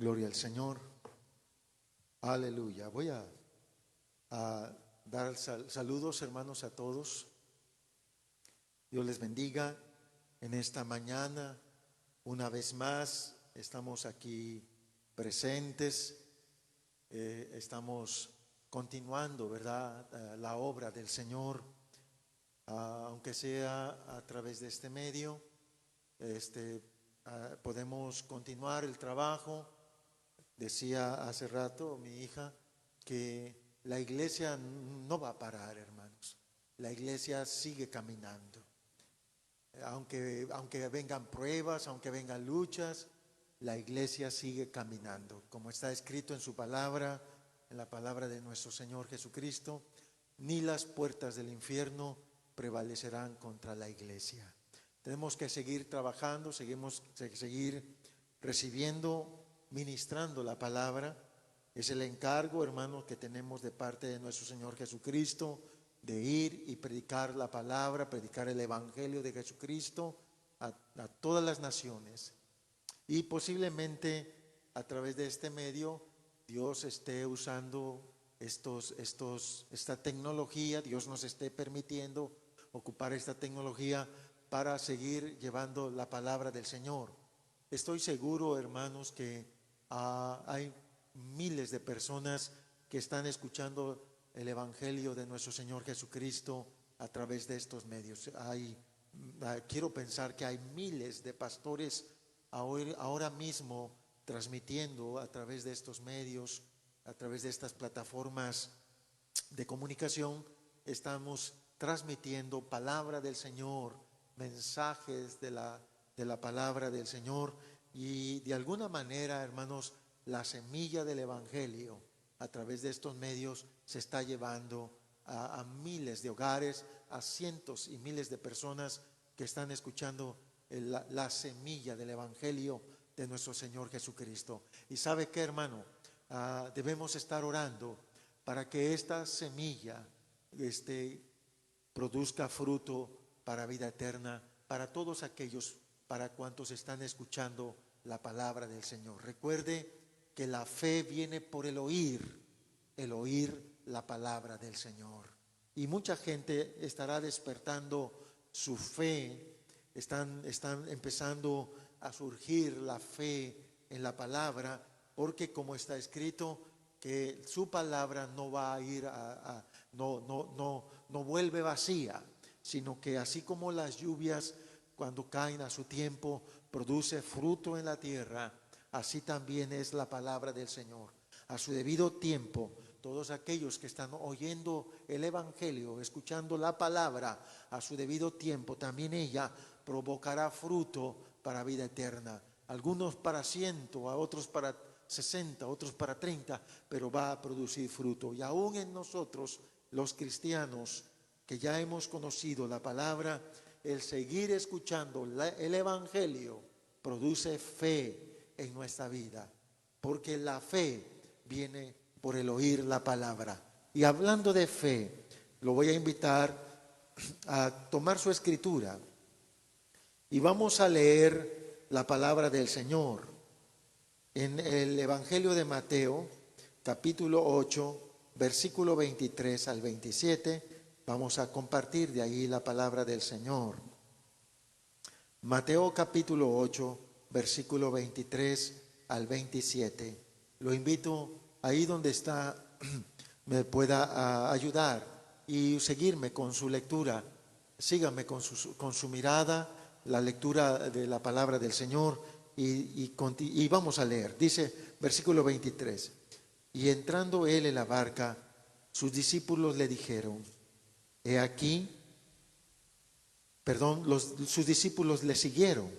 Gloria al Señor. Aleluya. Voy a dar saludos, hermanos, a todos. Dios les bendiga en esta mañana. Una vez más estamos aquí presentes. Estamos continuando, ¿verdad?, la obra del Señor, aunque sea a través de este medio. Podemos continuar el trabajo. Decía hace rato mi hija que la iglesia no va a parar, hermanos. La iglesia sigue caminando. Aunque vengan pruebas, aunque vengan luchas, la iglesia sigue caminando. Como está escrito en su palabra, en la palabra de nuestro Señor Jesucristo, ni las puertas del infierno prevalecerán contra la iglesia. Tenemos que seguir trabajando, seguir recibiendo, ministrando la palabra. Es el encargo, hermanos, que tenemos de parte de nuestro Señor Jesucristo, de ir y predicar la palabra, predicar el evangelio de Jesucristo a todas las naciones. Y posiblemente a través de este medio Dios esté usando esta tecnología, Dios nos esté permitiendo ocupar esta tecnología para seguir llevando la palabra del Señor. Estoy seguro, hermanos, que hay miles de personas que están escuchando el evangelio de nuestro Señor Jesucristo a través de estos medios. Quiero pensar que hay miles de pastores ahora mismo transmitiendo a través de estos medios, a través de estas plataformas de comunicación. Estamos transmitiendo palabra del Señor, mensajes de la palabra del Señor, y de alguna manera, hermanos, la semilla del evangelio a través de estos medios se está llevando a miles de hogares, a cientos y miles de personas que están escuchando la semilla del evangelio de nuestro Señor Jesucristo. Y ¿sabe qué, hermano? Debemos estar orando para que esta semilla produzca fruto para vida eterna, para todos aquellos, para cuantos están escuchando la palabra del Señor. Recuerde que la fe viene por el oír la palabra del Señor. Y mucha gente estará despertando su fe, están empezando a surgir la fe en la palabra, porque como está escrito, que su palabra no va a ir no vuelve vacía, sino que así como las lluvias cuando caen a su tiempo produce fruto en la tierra, así también es la palabra del Señor. A su debido tiempo, todos aquellos que están oyendo el evangelio, escuchando la palabra, a su debido tiempo también ella provocará fruto para vida eterna. Algunos para 100, a otros para 60, otros para 30, pero va a producir fruto. Y aún en nosotros, los cristianos que ya hemos conocido la palabra, el seguir escuchando el evangelio produce fe en nuestra vida, porque la fe viene por el oír la palabra. Y hablando de fe, lo voy a invitar a tomar su escritura y vamos a leer la palabra del Señor en el Evangelio de Mateo, capítulo 8, versículo 23 al 27. Vamos a compartir de ahí la palabra del Señor. Mateo capítulo 8, versículo 23 al 27. Lo invito ahí donde está, me pueda ayudar y seguirme con su lectura. Sígame con su mirada, la lectura de la palabra del Señor y vamos a leer. Dice, versículo 23. Y entrando él en la barca, sus discípulos le dijeron, sus discípulos le siguieron,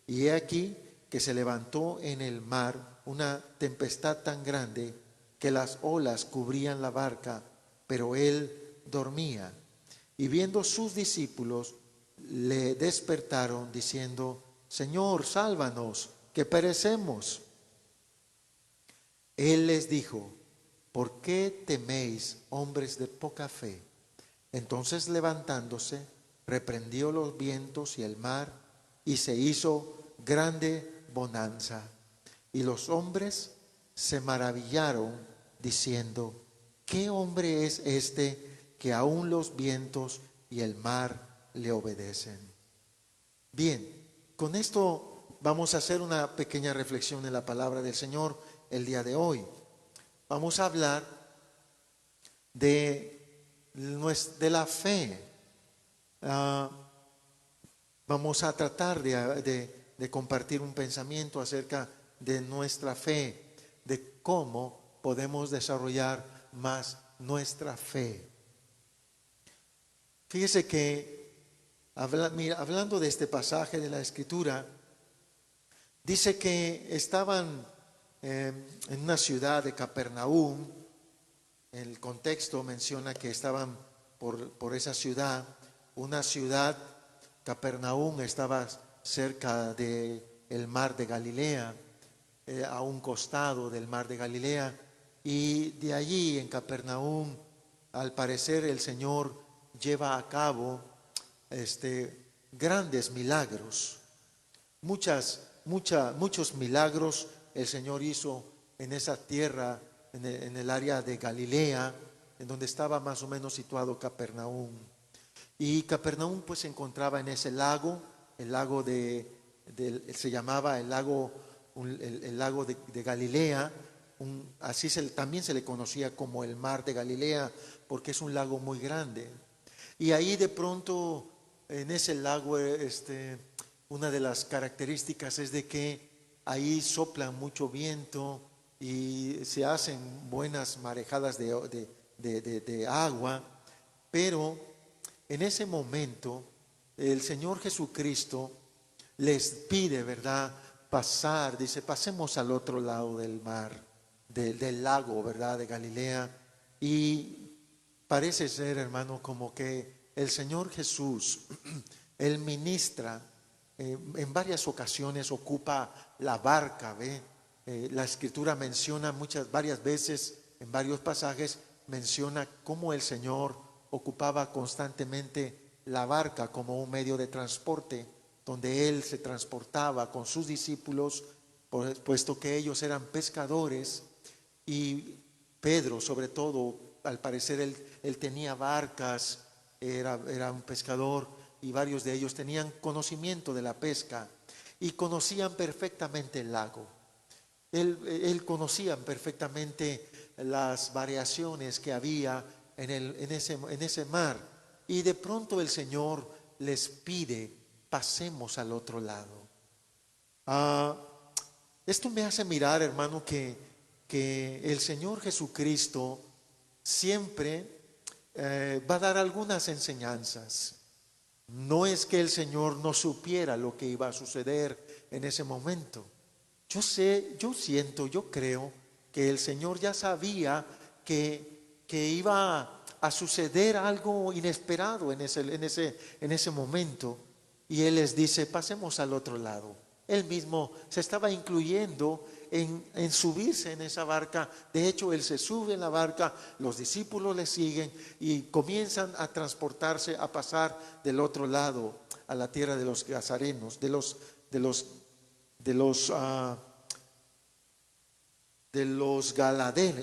y he aquí que se levantó en el mar una tempestad tan grande que las olas cubrían la barca, pero él dormía. Y viendo sus discípulos, le despertaron diciendo, Señor, sálvanos, que perecemos. Él les dijo, ¿por qué teméis, hombres de poca fe? Entonces levantándose, reprendió los vientos y el mar, y se hizo grande bonanza. Y los hombres se maravillaron diciendo: ¿qué hombre es este que aún los vientos y el mar le obedecen? Bien, con esto vamos a hacer una pequeña reflexión en la palabra del Señor el día de hoy. Vamos a hablar de la fe. Vamos a tratar de compartir un pensamiento acerca de nuestra fe, de cómo podemos desarrollar más nuestra fe. Fíjese que hablando de este pasaje de la Escritura, dice que estaban en una ciudad de Capernaum. El contexto menciona que estaban por esa ciudad, una ciudad. Capernaum estaba cerca del mar de Galilea, a un costado del mar de Galilea, y de allí en Capernaum, al parecer el Señor lleva a cabo grandes milagros. Muchos milagros el Señor hizo en esa tierra, en el área de Galilea, en donde estaba más o menos situado Capernaum. Y Capernaum pues se encontraba en ese lago, el lago se llamaba el lago de Galilea, también se le conocía como el mar de Galilea, porque es un lago muy grande. Y ahí de pronto en ese lago, una de las características es de que ahí sopla mucho viento y se hacen buenas marejadas de agua, pero en ese momento, el Señor Jesucristo les pide, ¿verdad?, pasar, dice, pasemos al otro lado del mar, del lago, ¿verdad?, de Galilea. Y parece ser, hermano, como que el Señor Jesús, Él ministra, en varias ocasiones ocupa la barca, ¿ve? La Escritura menciona varias veces, en varios pasajes, menciona cómo el Señor ocupaba constantemente la barca como un medio de transporte, donde Él se transportaba con sus discípulos, puesto que ellos eran pescadores, y Pedro sobre todo, al parecer él tenía barcas, era un pescador, y varios de ellos tenían conocimiento de la pesca y conocían perfectamente el lago. Él conocía perfectamente las variaciones que había en ese mar, y de pronto el Señor les pide: pasemos al otro lado. Esto me hace mirar, hermano, que el Señor Jesucristo siempre va a dar algunas enseñanzas. No es que el Señor no supiera lo que iba a suceder en ese momento. Yo creo que el Señor ya sabía que iba a suceder algo inesperado en ese momento, y Él les dice: pasemos al otro lado. Él mismo se estaba incluyendo en subirse en esa barca. De hecho, Él se sube en la barca, los discípulos le siguen y comienzan a transportarse, a pasar del otro lado, a la tierra de los gazarenos, de los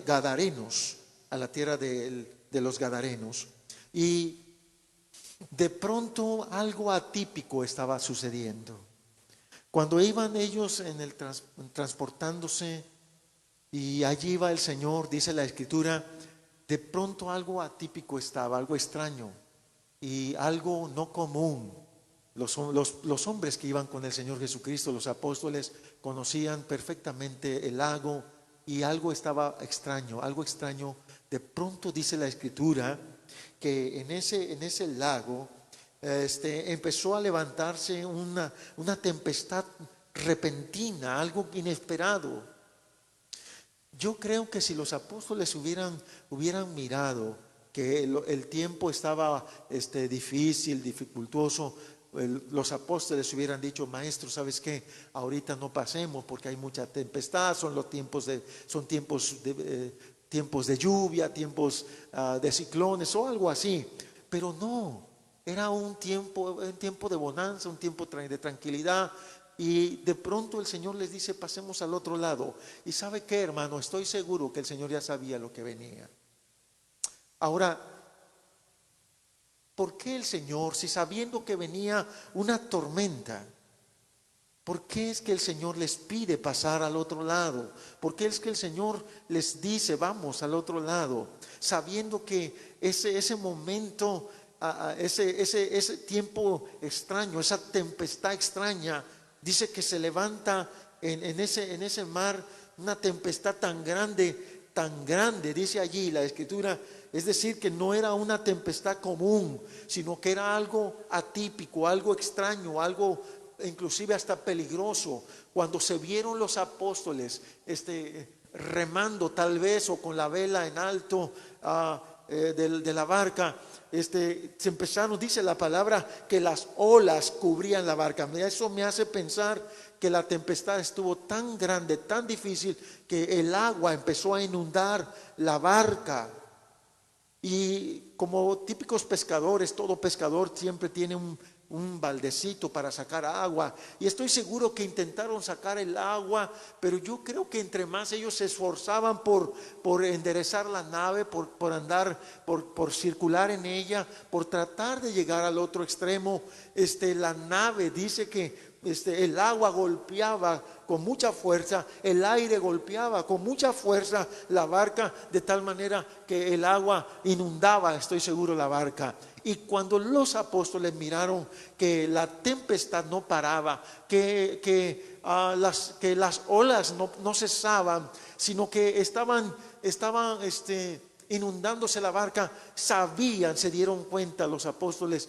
gadarenos, a la tierra de los gadarenos. Y de pronto algo atípico estaba sucediendo. Cuando iban ellos transportándose, y allí iba el Señor, dice la Escritura, de pronto algo atípico estaba, algo extraño y algo no común. Los hombres que iban con el Señor Jesucristo, los apóstoles, conocían perfectamente el lago, y algo estaba extraño, algo extraño. De pronto dice la Escritura que en ese lago empezó a levantarse una tempestad repentina, algo inesperado. Yo creo que si los apóstoles hubieran mirado que el tiempo estaba difícil, dificultoso, los apóstoles hubieran dicho: maestro, ¿sabes qué? Ahorita no pasemos porque hay mucha tempestad, son tiempos de lluvia, tiempos de ciclones o algo así. Pero no, era un tiempo de bonanza, un tiempo de tranquilidad. y de pronto el Señor les dice, pasemos al otro lado. Y ¿sabe qué, hermano? Estoy seguro que el Señor ya sabía lo que venía. Ahora, ¿por qué el Señor, si sabiendo que venía una tormenta, por qué es que el Señor les pide pasar al otro lado? ¿Por qué es que el Señor les dice, vamos al otro lado? Sabiendo que ese momento, ese tiempo extraño, esa tempestad extraña, dice que se levanta en ese mar una tempestad tan grande, dice allí la Escritura. Es decir, que no era una tempestad común, sino que era algo atípico, algo extraño, algo inclusive hasta peligroso. Cuando se vieron los apóstoles remando tal vez, o con la vela en alto de la barca, se empezaron, dice la palabra, que las olas cubrían la barca. Eso me hace pensar que la tempestad estuvo tan grande, tan difícil, que el agua empezó a inundar la barca. Y como típicos pescadores, todo pescador siempre tiene un baldecito para sacar agua, y estoy seguro que intentaron sacar el agua, pero yo creo que entre más ellos se esforzaban por enderezar la nave, por andar, por circular en ella, por tratar de llegar al otro extremo, la nave, dice que el agua golpeaba con mucha fuerza, el aire golpeaba con mucha fuerza la barca, de tal manera que el agua inundaba, estoy seguro, la barca. Y cuando los apóstoles miraron que la tempestad no paraba, que las olas no cesaban, sino que estaban inundándose la barca, se dieron cuenta los apóstoles.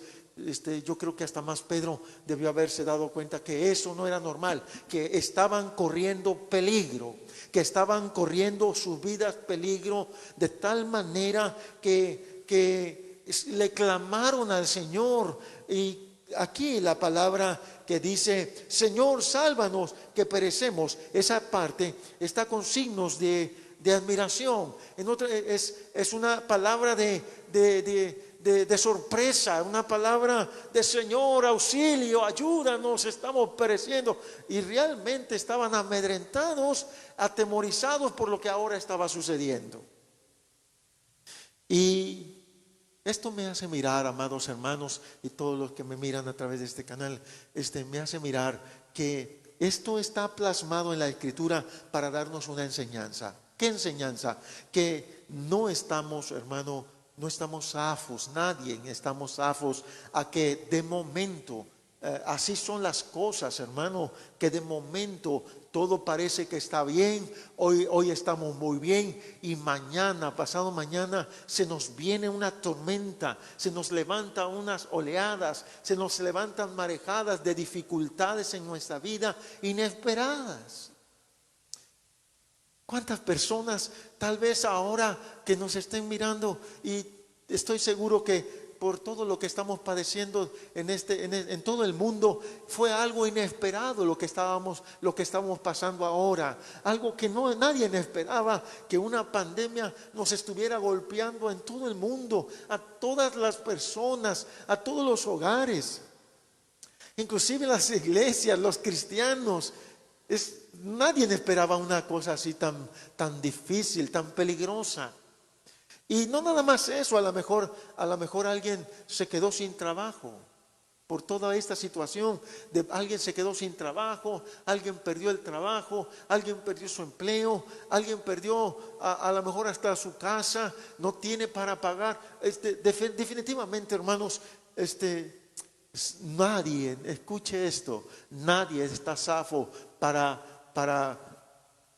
Yo creo que hasta más Pedro debió haberse dado cuenta que eso no era normal, que estaban corriendo peligro, que estaban corriendo sus vidas peligro, de tal manera que le clamaron al Señor. Y aquí la palabra que dice, Señor, sálvanos, que perecemos, esa parte está con signos de admiración. En otra, es una palabra de sorpresa, una palabra de Señor, auxilio, ayúdanos, estamos pereciendo. Y realmente estaban amedrentados, atemorizados por lo que ahora estaba sucediendo. Y esto me hace mirar, amados hermanos, y todos los que me miran a través de este canal, me hace mirar que esto está plasmado en la Escritura para darnos una enseñanza. ¿Qué enseñanza? Que no estamos, hermano, no estamos zafos, nadie estamos zafos a que de momento, así son las cosas, hermano, que de momento todo parece que está bien, hoy estamos muy bien, y mañana, pasado mañana, se nos viene una tormenta, se nos levantan unas oleadas, se nos levantan marejadas de dificultades en nuestra vida inesperadas. ¿Cuántas personas tal vez ahora que nos estén mirando, y estoy seguro que por todo lo que estamos padeciendo en todo el mundo, fue algo inesperado lo que estamos pasando ahora, algo que nadie esperaba, que una pandemia nos estuviera golpeando en todo el mundo, a todas las personas, a todos los hogares, inclusive las iglesias, los cristianos. Nadie esperaba una cosa así tan difícil, tan peligrosa. Y no nada más eso, a lo mejor alguien se quedó sin trabajo por toda esta situación. Alguien se quedó sin trabajo, alguien perdió el trabajo, alguien perdió su empleo, alguien perdió a lo mejor hasta su casa, no tiene para pagar. Definitivamente, hermanos, nadie, escuche esto, nadie está zafo para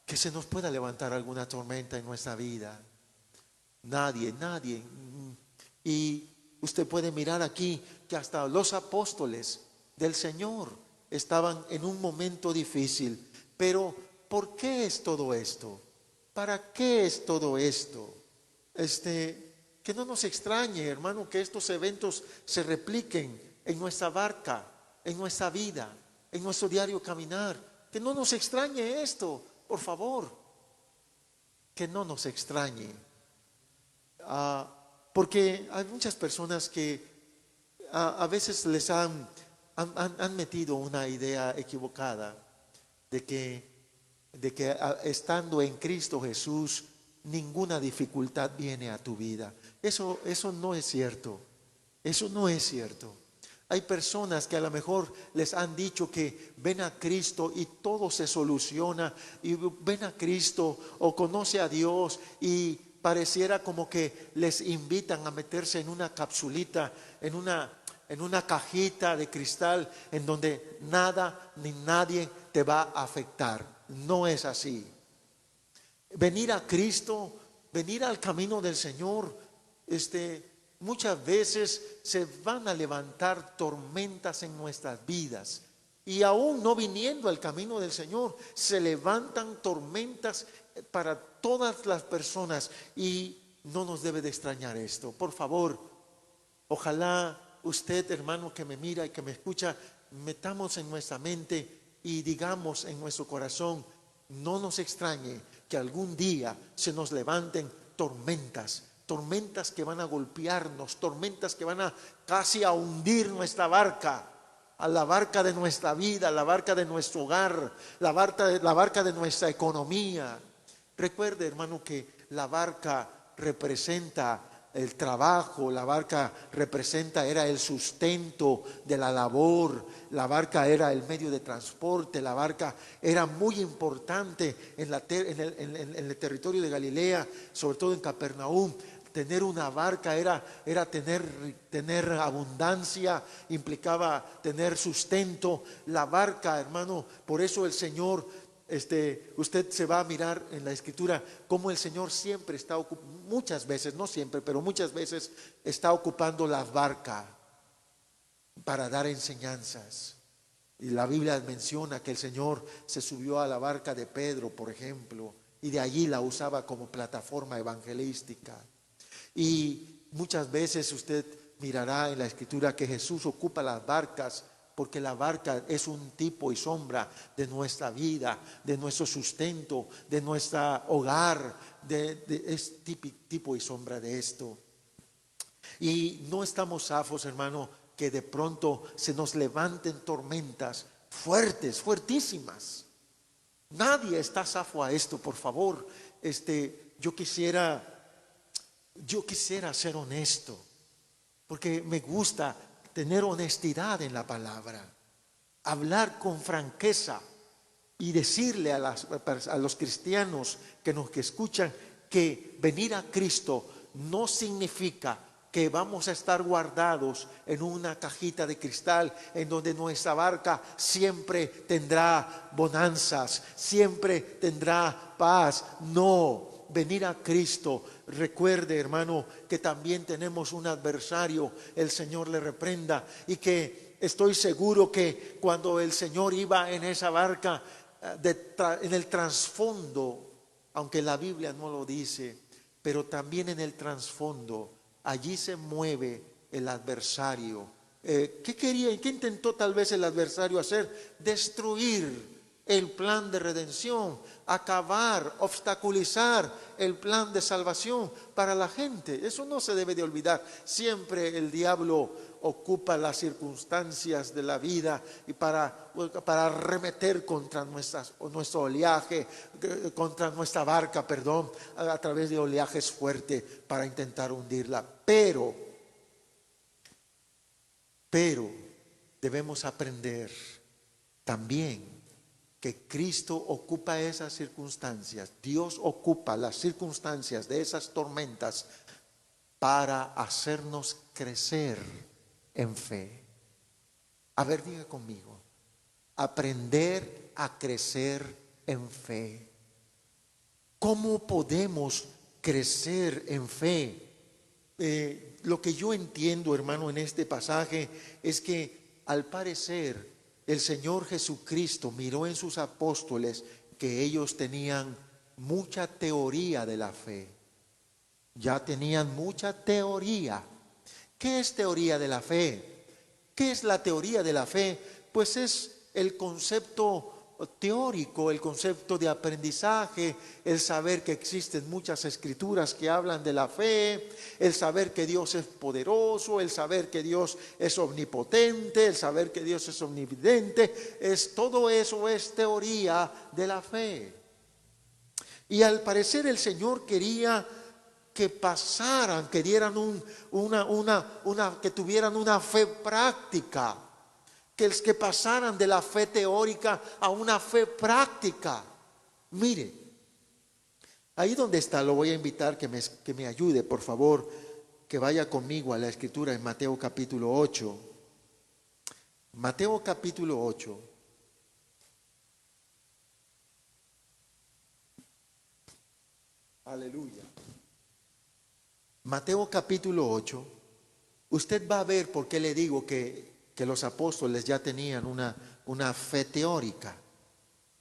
que se nos pueda levantar alguna tormenta en nuestra vida. Nadie. Y usted puede mirar aquí que hasta los apóstoles del Señor estaban en un momento difícil. Pero ¿por qué es todo esto? ¿Para qué es todo esto? Que no nos extrañe, hermano, que estos eventos se repliquen en nuestra barca, en nuestra vida, en nuestro diario caminar. Que no nos extrañe esto, por favor. Que no nos extrañe. Porque hay muchas personas que a veces les han han metido una idea equivocada de que estando en Cristo Jesús, ninguna dificultad viene a tu vida. Eso no es cierto. Eso no es cierto. Hay personas que a lo mejor les han dicho que ven a Cristo y todo se soluciona, y ven a Cristo o conoce a Dios y pareciera como que les invitan a meterse en una capsulita, en una cajita de cristal en donde nada ni nadie te va a afectar. No es así. Venir a Cristo, venir al camino del Señor, muchas veces se van a levantar tormentas en nuestras vidas. Y aún no viniendo al camino del Señor, se levantan tormentas para todas las personas. Y no nos debe de extrañar esto. Por favor, ojalá usted, hermano, que me mira y que me escucha, metamos en nuestra mente y digamos en nuestro corazón: no nos extrañe que algún día se nos levanten tormentas que van a golpearnos, tormentas que van a casi a hundir nuestra barca, a la barca de nuestra vida, la barca de nuestro hogar, la barca de nuestra economía. Recuerde, hermano, que la barca representa el trabajo, la barca era el sustento de la labor, la barca era el medio de transporte, la barca era muy importante en el territorio de Galilea, sobre todo en Capernaum. Tener una barca era tener abundancia, implicaba tener sustento. La barca, hermano, por eso el Señor, usted se va a mirar en la Escritura cómo el Señor siempre está ocupando, muchas veces, no siempre, pero muchas veces está ocupando la barca para dar enseñanzas. Y la Biblia menciona que el Señor se subió a la barca de Pedro, por ejemplo, y de allí la usaba como plataforma evangelística. Y muchas veces usted mirará en la Escritura que Jesús ocupa las barcas, porque la barca es un tipo y sombra de nuestra vida, de nuestro sustento, de nuestro hogar, es tipo y sombra de esto. Y no estamos zafos, hermano, que de pronto se nos levanten tormentas fuertes, fuertísimas. Nadie está zafo a esto, por favor. Yo quisiera ser honesto, porque me gusta tener honestidad en la palabra, hablar con franqueza y decirle a los cristianos que escuchan que venir a Cristo no significa que vamos a estar guardados en una cajita de cristal en donde nuestra barca siempre tendrá bonanzas, siempre tendrá paz. No. Venir a Cristo, recuerde, hermano, que también tenemos un adversario, el Señor le reprenda, y que estoy seguro que cuando el Señor iba en esa barca, en el trasfondo, aunque la Biblia no lo dice, pero también en el trasfondo, allí se mueve el adversario. ¿Qué intentó tal vez el adversario hacer? Destruir el plan de redención, acabar, obstaculizar el plan de salvación para la gente. Eso no se debe de olvidar. Siempre el diablo ocupa las circunstancias de la vida y para arremeter contra nuestro oleaje, contra nuestra barca, a través de oleajes fuertes para intentar hundirla. Pero debemos aprender también que Cristo ocupa esas circunstancias, Dios ocupa las circunstancias de esas tormentas para hacernos crecer en fe. A ver, diga conmigo: aprender a crecer en fe. ¿Cómo podemos crecer en fe? Lo que yo entiendo, hermano, en este pasaje es que al parecer el Señor Jesucristo miró en sus apóstoles que ellos tenían mucha teoría de la fe. Ya tenían mucha teoría. ¿Qué es teoría de la fe? ¿Qué es la teoría de la fe? Pues es el concepto teórico, el concepto de aprendizaje, el saber que existen muchas escrituras que hablan de la fe, el saber que Dios es poderoso, el saber que Dios es omnipotente, el saber que Dios es omnividente, todo eso es teoría de la fe. Y al parecer el Señor quería que pasaran, que dieran que tuvieran una fe práctica, que pasaran de la fe teórica a una fe práctica. Mire, ahí donde está, lo voy a invitar que me ayude, por favor, que vaya conmigo a la escritura en Mateo capítulo 8. Mateo capítulo 8. Aleluya. Mateo capítulo 8. Usted va a ver por qué le digo que los apóstoles ya tenían una fe teórica.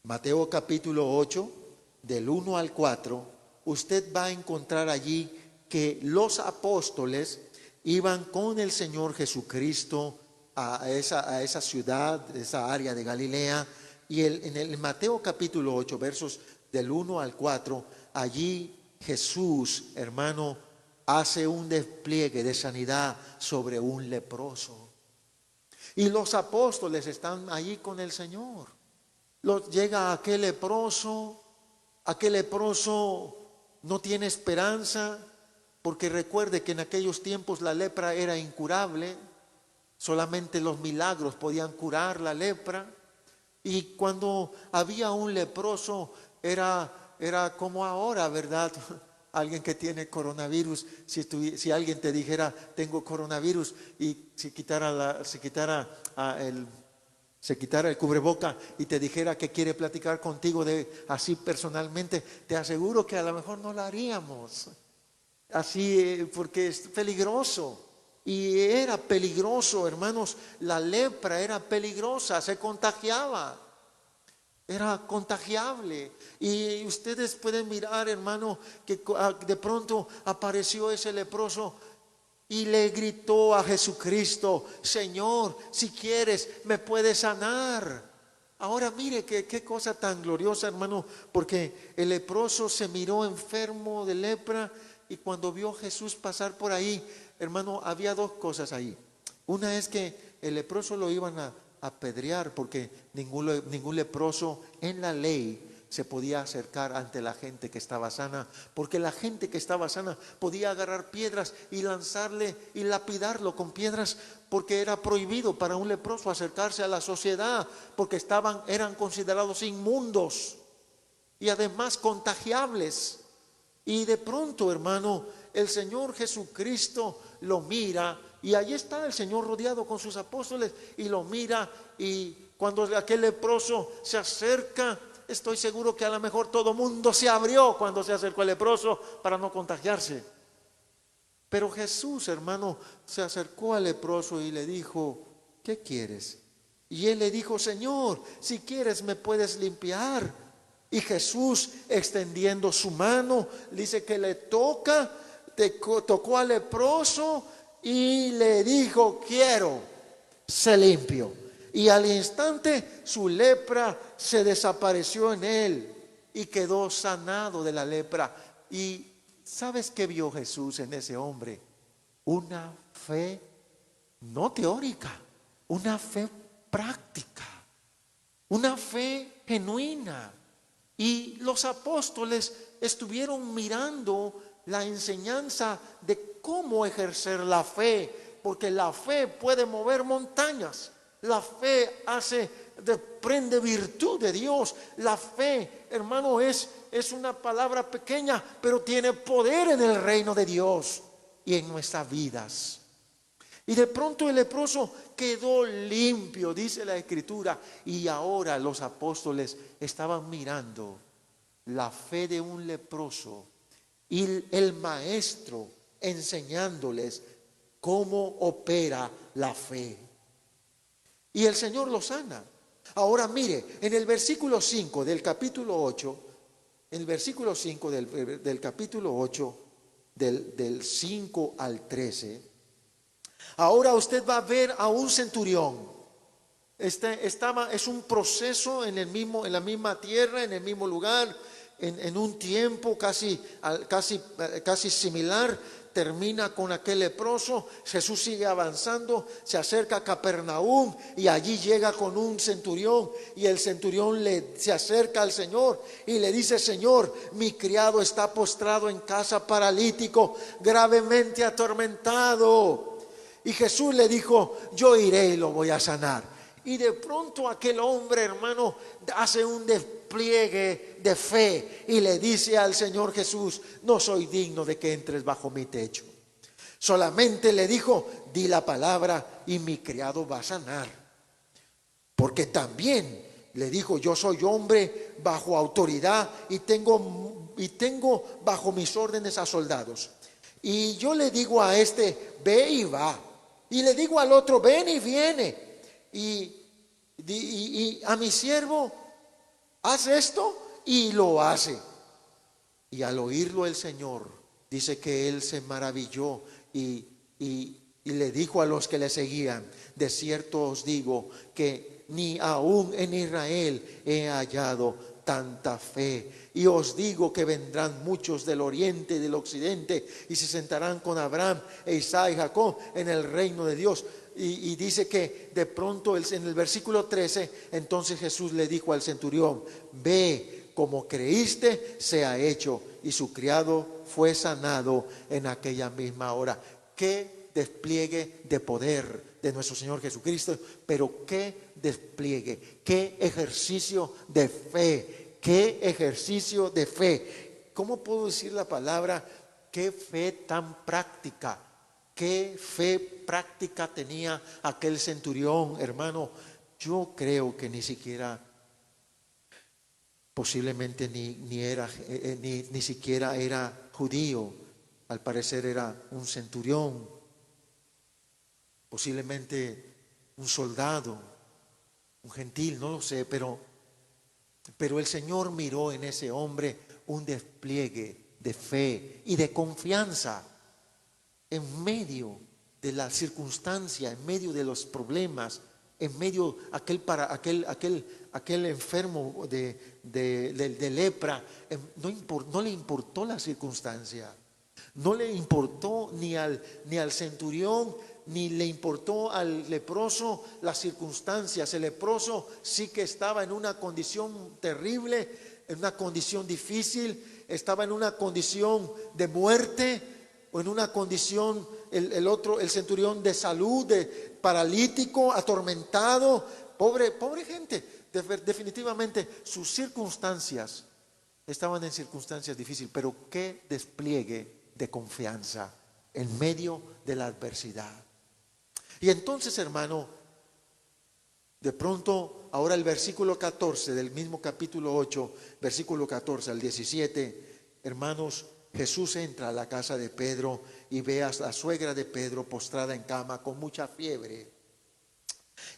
Mateo capítulo 8, del 1 al 4, usted va a encontrar allí que los apóstoles iban con el Señor Jesucristo a esa ciudad, esa área de Galilea, y en el Mateo capítulo 8, versos del 1 al 4, allí Jesús, hermano, hace un despliegue de sanidad sobre un leproso. Y los apóstoles están allí con el Señor. Llega aquel leproso no tiene esperanza, porque recuerde que en aquellos tiempos la lepra era incurable, solamente los milagros podían curar la lepra. Y cuando había un leproso era como ahora, ¿verdad? Alguien que tiene coronavirus, si alguien te dijera tengo coronavirus y se quitara el cubreboca y te dijera que quiere platicar contigo así personalmente, te aseguro que a lo mejor no lo haríamos. Así, porque es peligroso. Y era peligroso, hermanos, la lepra era peligrosa, se contagiaba. Era contagiable. Y ustedes pueden mirar, hermano, que de pronto apareció ese leproso y le gritó a Jesucristo: Señor, si quieres, me puedes sanar. Ahora mire qué cosa tan gloriosa, hermano, porque el leproso se miró enfermo de lepra, y cuando vio a Jesús pasar por ahí, hermano, había dos cosas ahí. Una es que el leproso lo iban a apedrear, porque ningún leproso en la ley se podía acercar ante la gente que estaba sana, porque la gente que estaba sana podía agarrar piedras y lanzarle y lapidarlo con piedras, porque era prohibido para un leproso acercarse a la sociedad, porque eran considerados inmundos y además contagiables. Y de pronto, hermano, el Señor Jesucristo lo mira, y allí está el Señor rodeado con sus apóstoles, y lo mira, y cuando aquel leproso se acerca, estoy seguro que a lo mejor todo mundo se abrió cuando se acercó el leproso para no contagiarse. Pero Jesús, hermano, se acercó al leproso y le dijo: ¿qué quieres? Y él le dijo: Señor, si quieres me puedes limpiar. Y Jesús, extendiendo su mano, dice que le tocó al leproso y le dijo: quiero, sé limpio. Y al instante su lepra se desapareció en él y quedó sanado de la lepra. Y ¿sabes qué vio Jesús en ese hombre? Una fe no teórica, una fe práctica, una fe genuina. Y los apóstoles estuvieron mirando la enseñanza de cómo ejercer la fe, porque la fe puede mover montañas. La fe desprende virtud de Dios. La fe, hermano, es una palabra pequeña, pero tiene poder en el reino de Dios y en nuestras vidas. Y de pronto el leproso quedó limpio, dice la Escritura. Y ahora los apóstoles estaban mirando la fe de un leproso y el maestro enseñándoles cómo opera la fe. Y el Señor lo sana. Ahora mire, en el versículo 5 del capítulo 8, en el versículo 5 del capítulo 8, del 5 al 13, ahora usted va a ver a un centurión. Es un proceso en la misma tierra, en el mismo lugar, en un tiempo casi similar. Termina con aquel leproso. Jesús sigue avanzando, se acerca a Capernaum y allí llega con un centurión, y el centurión se acerca al Señor y le dice: Señor, mi criado está postrado en casa, paralítico, gravemente atormentado. Y Jesús le dijo: yo iré y lo voy a sanar. Y de pronto aquel hombre, hermano, hace un despliegue de fe y le dice al Señor Jesús: no soy digno de que entres bajo mi techo. Solamente le dijo: di la palabra y mi criado va a sanar. Porque también le dijo: yo soy hombre bajo autoridad y tengo bajo mis órdenes a soldados. Y yo le digo a este: ve y va. Y le digo al otro: ven y viene. Y a mi siervo: haz esto, y lo hace. Y al oírlo el Señor, dice que él se maravilló y le dijo a los que le seguían: de cierto os digo que ni aún en Israel he hallado tanta fe. Y os digo que vendrán muchos del oriente y del occidente y se sentarán con Abraham e Isaac y Jacob en el reino de Dios. Y dice que de pronto en el versículo 13, entonces Jesús le dijo al centurión: ve, como creíste, sea hecho. Y su criado fue sanado en aquella misma hora. Qué despliegue de poder de nuestro Señor Jesucristo, pero qué despliegue, qué ejercicio de fe, qué ejercicio de fe. ¿Cómo puedo decir la palabra? Qué fe tan práctica. Qué fe práctica tenía aquel centurión, hermano. Yo creo que ni siquiera, posiblemente ni siquiera era judío. Al parecer era un centurión, posiblemente un soldado, un gentil, no lo sé, pero el Señor miró en ese hombre un despliegue de fe y de confianza. En medio de la circunstancia, en medio de los problemas, en medio aquel enfermo de lepra, no le importó la circunstancia, no le importó ni al centurión, ni le importó al leproso las circunstancias. El leproso sí que estaba en una condición terrible, en una condición difícil, estaba en una condición de muerte, o en una condición, el centurión, de salud, de paralítico, atormentado, pobre gente. Definitivamente sus circunstancias estaban en circunstancias difíciles, pero qué despliegue de confianza en medio de la adversidad. Y entonces, hermano, de pronto, ahora el versículo 14 del mismo capítulo 8, versículo 14 al 17, hermanos, Jesús entra a la casa de Pedro y ve a la suegra de Pedro postrada en cama con mucha fiebre.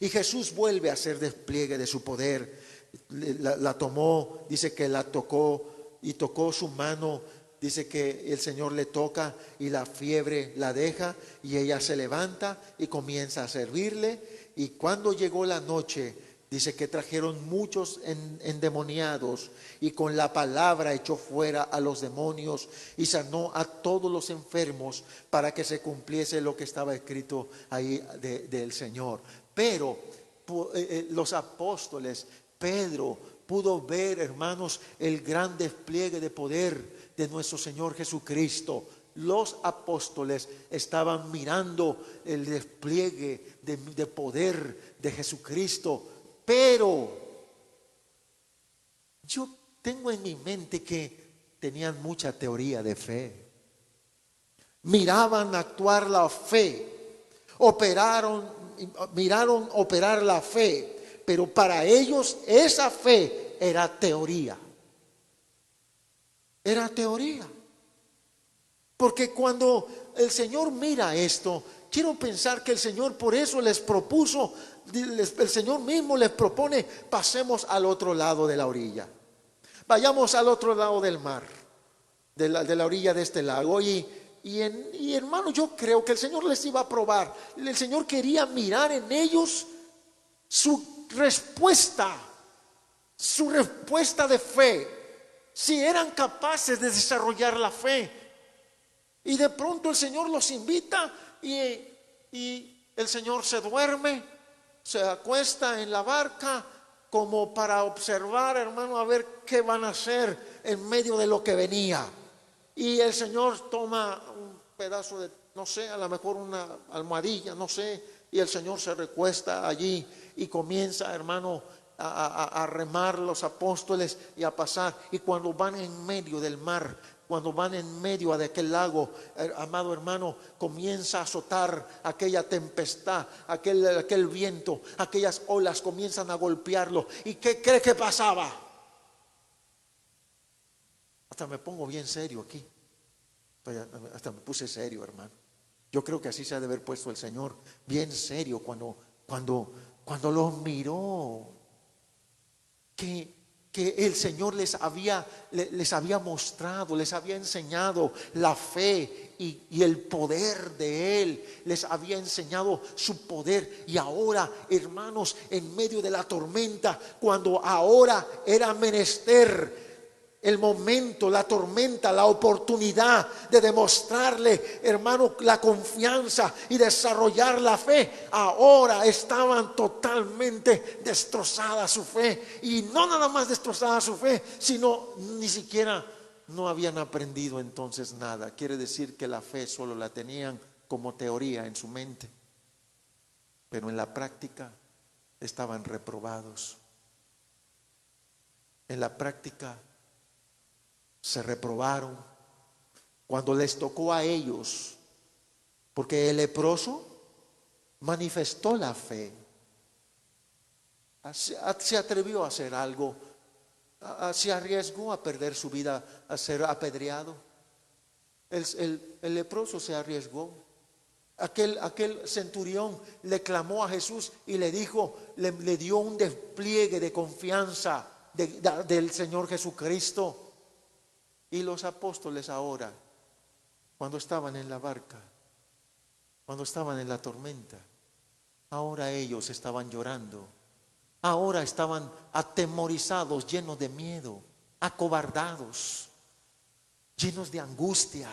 Y Jesús vuelve a hacer despliegue de su poder. La tomó, dice que la tocó y tocó su mano. Dice que el Señor le toca y la fiebre la deja y ella se levanta y comienza a servirle. Y cuando llegó la noche, dice que trajeron muchos endemoniados y con la palabra echó fuera a los demonios y sanó a todos los enfermos, para que se cumpliese lo que estaba escrito ahí del Señor. Pero los apóstoles, Pedro pudo ver, hermanos, el gran despliegue de poder de nuestro Señor Jesucristo. Los apóstoles estaban mirando el despliegue de poder de Jesucristo. Pero yo tengo en mi mente que tenían mucha teoría de fe. Miraban actuar la fe, miraron operar la fe, pero para ellos esa fe era teoría. Era teoría. Porque cuando el Señor mira esto, quiero pensar que el Señor por eso les propuso, el Señor mismo les propone: pasemos al otro lado de la orilla, vayamos al otro lado del mar, de la orilla de este lago. Y hermano, yo creo que el Señor les iba a probar. El Señor quería mirar en ellos su respuesta de fe, si eran capaces de desarrollar la fe. Y de pronto el Señor los invita y el Señor se duerme, se acuesta en la barca como para observar, hermano, a ver qué van a hacer en medio de lo que venía. Y el Señor toma un pedazo de, no sé, a lo mejor una almohadilla, no sé, y el Señor se recuesta allí y comienza, hermano, a remar los apóstoles y a pasar. Y cuando van en medio del mar, cuando van en medio de aquel lago, amado hermano, comienza a azotar aquella tempestad, aquel viento, aquellas olas comienzan a golpearlo. ¿Y qué cree que pasaba? Hasta me pongo bien serio aquí. Hasta me puse serio, hermano. Yo creo que así se ha de haber puesto el Señor, bien serio, cuando los miró, que el Señor les había mostrado, les había enseñado la fe y el poder de Él, les había enseñado su poder. Y ahora, hermanos, en medio de la tormenta, cuando ahora era menester el momento, la tormenta, la oportunidad de demostrarle, hermano, la confianza y desarrollar la fe, ahora estaban totalmente destrozada su fe. Y no nada más destrozada su fe, sino ni siquiera no habían aprendido entonces nada. Quiere decir que la fe solo la tenían como teoría en su mente, pero en la práctica estaban reprobados. En la práctica se reprobaron cuando les tocó a ellos, porque el leproso manifestó la fe, se atrevió a hacer algo, se arriesgó a perder su vida, a ser apedreado. El leproso se arriesgó. Aquel centurión le clamó a Jesús y le dijo, le dio un despliegue de confianza del Señor Jesucristo. Y los apóstoles ahora, cuando estaban en la barca, cuando estaban en la tormenta, ahora ellos estaban llorando, ahora estaban atemorizados, llenos de miedo, acobardados, llenos de angustia,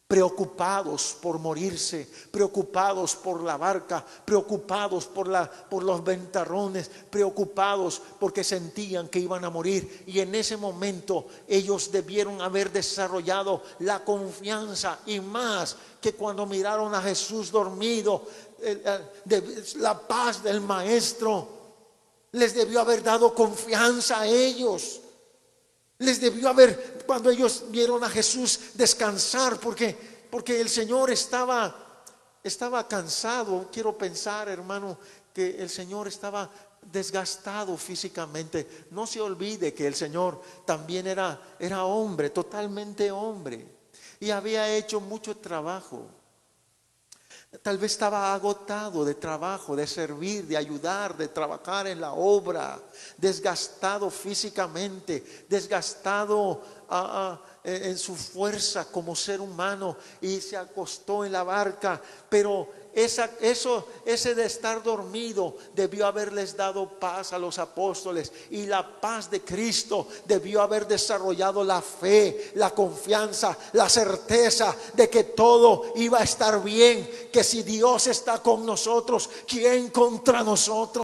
preocupados por morirse, preocupados por la barca, preocupados por los ventarrones, preocupados porque sentían que iban a morir. Y en ese momento ellos debieron haber desarrollado la confianza, y más que cuando miraron a Jesús dormido, la paz del Maestro les debió haber dado confianza a ellos. Les debió haber, cuando ellos vieron a Jesús descansar, porque el Señor estaba cansado. Quiero pensar, hermano, que el Señor estaba desgastado físicamente. No se olvide que el Señor también era hombre, totalmente hombre, y había hecho mucho trabajo. Tal vez estaba agotado de trabajo, de servir, de ayudar, de trabajar en la obra, desgastado físicamente, desgastado en su fuerza como ser humano, y se acostó en la barca. Pero ese de estar dormido debió haberles dado paz a los apóstoles, y la paz de Cristo debió haber desarrollado la fe, la confianza, la certeza de que todo iba a estar bien, que si Dios está con nosotros, ¿quién contra nosotros?